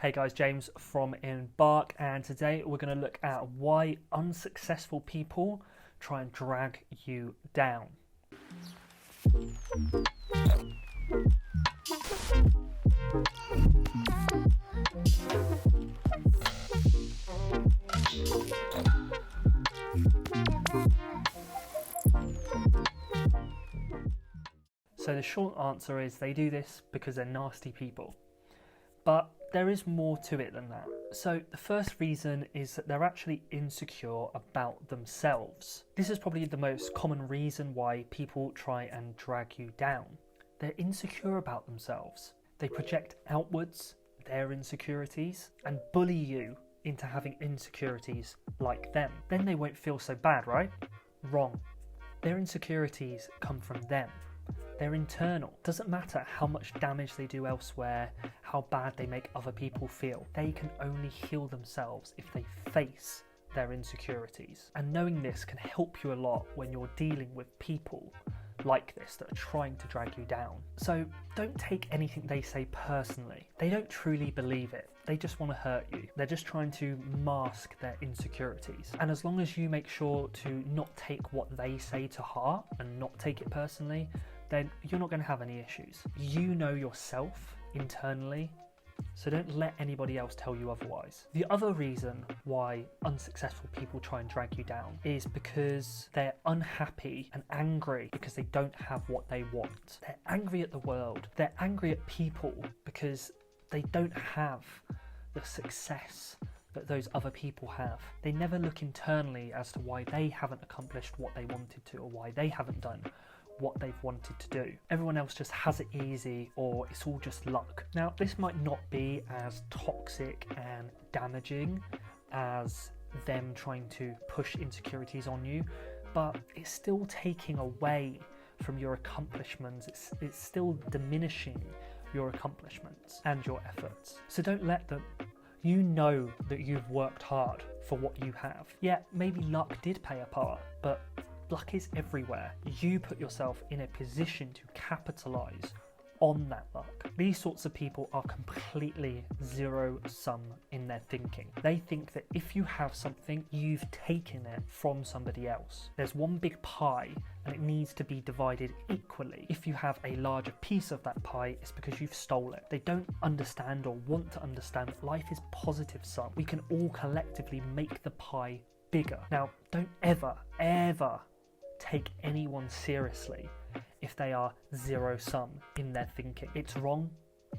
Hey guys, James from Embark, and today we're going to look at why unsuccessful people try and drag you down. So the short answer is they do this because they're nasty people. But there is more to it than that. So the first reason is that they're actually insecure about themselves. This is probably the most common reason why people try and drag you down. They're insecure about themselves. They project outwards their insecurities and bully you into having insecurities like them. Then they won't feel so bad, right? Wrong. Their insecurities come from them. They're internal. Doesn't matter how much damage they do elsewhere, how bad they make other people feel. They can only heal themselves if they face their insecurities. And knowing this can help you a lot when you're dealing with people like this that are trying to drag you down. So don't take anything they say personally. They don't truly believe it. They just want to hurt you. They're just trying to mask their insecurities. And as long as you make sure to not take what they say to heart and not take it personally, then you're not going to have any issues. You know yourself internally, so don't let anybody else tell you otherwise. The other reason why unsuccessful people try and drag you down is because they're unhappy and angry because they don't have what they want. They're angry at the world. They're angry at people because they don't have the success that those other people have. They never look internally as to why they haven't accomplished what they wanted to, or why they haven't done what they've wanted to do. Everyone else just has it easy, or it's all just luck. Now, this might not be as toxic and damaging as them trying to push insecurities on you, but it's still taking away from your accomplishments. It's still diminishing your accomplishments and your efforts. So don't let them. You know that you've worked hard for what you have. Yeah, maybe luck did play a part, but luck is everywhere. You put yourself in a position to capitalize on that luck. These sorts of people are completely zero-sum in their thinking. They think that if you have something, you've taken it from somebody else. There's one big pie and it needs to be divided equally. If you have a larger piece of that pie, it's because you've stolen it. They don't understand or want to understand that life is positive sum. We can all collectively make the pie bigger. Now, don't ever take anyone seriously if they are zero-sum in their thinking. It's wrong,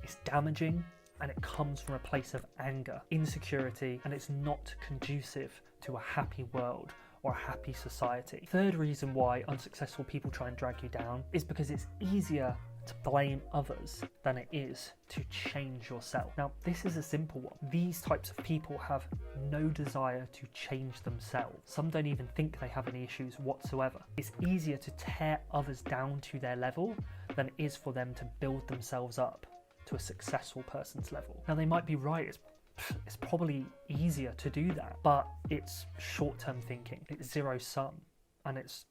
it's damaging, and it comes from a place of anger, insecurity, and it's not conducive to a happy world or a happy society. Third reason why unsuccessful people try and drag you down is because it's easier to blame others than it is to change yourself. Now, this is a simple one. These types of people have no desire to change themselves. Some don't even think they have any issues whatsoever. It's easier to tear others down to their level than it is for them to build themselves up to a successful person's level. Now, they might be right. It's probably easier to do that, but it's short-term thinking. It's zero-sum, and it's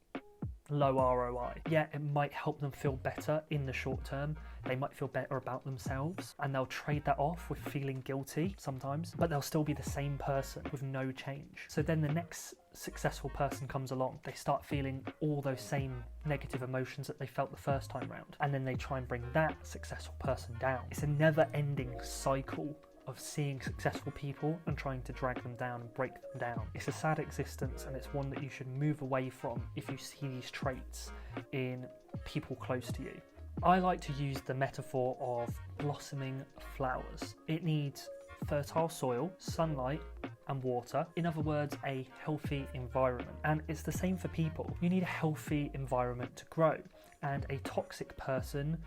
low ROI. Yeah, it might help them feel better in the short term. They might feel better about themselves, and they'll trade that off with feeling guilty sometimes, but they'll still be the same person with no change. So then the next successful person comes along, they start feeling all those same negative emotions that they felt the first time round, and then they try and bring that successful person down. It's a never-ending cycle of seeing successful people and trying to drag them down and break them down. It's a sad existence, and it's one that you should move away from if you see these traits in people close to you. I like to use the metaphor of blossoming flowers. It needs fertile soil, sunlight, and water. In other words, a healthy environment. And it's the same for people. You need a healthy environment to grow. And a toxic person,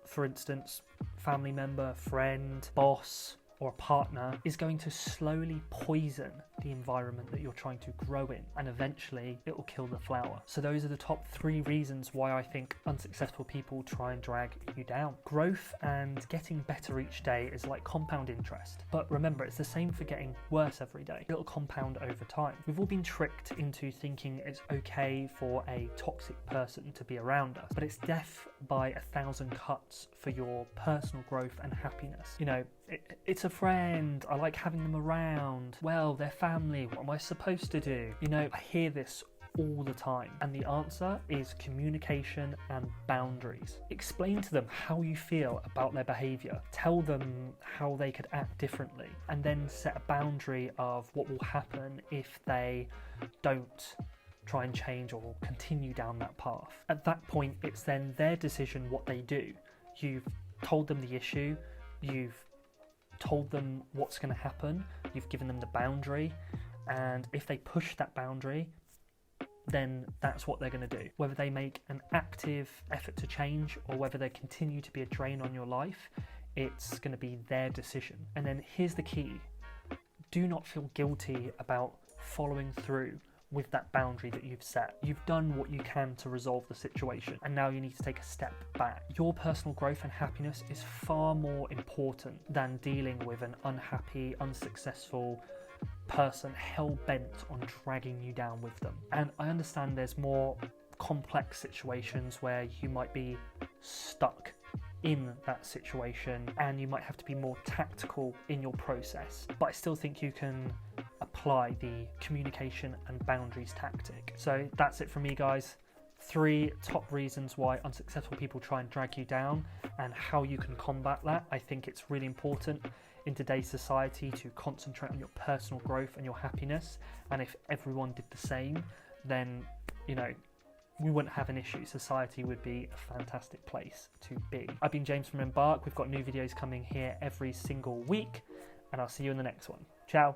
for instance, family member, friend, boss, or a partner, is going to slowly poison the environment that you're trying to grow in, and eventually it will kill the flower. So those are the top 3 reasons why I think unsuccessful people try and drag you down. Growth and getting better each day is like compound interest, but remember, it's the same for getting worse every day. It'll compound over time. We've all been tricked into thinking it's okay for a toxic person to be around us, but it's death by 1,000 cuts for your personal growth and happiness. You know, It's a friend, I like having them around. Well, they're family, what am I supposed to do? You know, I hear this all the time, and the answer is communication and boundaries. Explain to them how you feel about their behaviour, tell them how they could act differently, and then set a boundary of what will happen if they don't try and change or continue down that path. At that point, it's then their decision what they do. You've told them the issue, you've told them what's going to happen, you've given them the boundary, and if they push that boundary, then that's what they're going to do. Whether they make an active effort to change or whether they continue to be a drain on your life, it's going to be their decision. And then here's the key: do not feel guilty about following through with that boundary that you've set. You've done what you can to resolve the situation, and now you need to take a step back. Your personal growth and happiness is far more important than dealing with an unhappy, unsuccessful person hell-bent on dragging you down with them. And I understand there's more complex situations where you might be stuck in that situation and you might have to be more tactical in your process, but I still think you can apply the communication and boundaries tactic. So that's it from me, guys. 3 top reasons why unsuccessful people try and drag you down and how you can combat that. I think it's really important in today's society to concentrate on your personal growth and your happiness, and if everyone did the same, then, you know, we wouldn't have an issue. Society would be a fantastic place to be. I've been James from Embark. We've got new videos coming here every single week, and I'll see you in the next one. Ciao.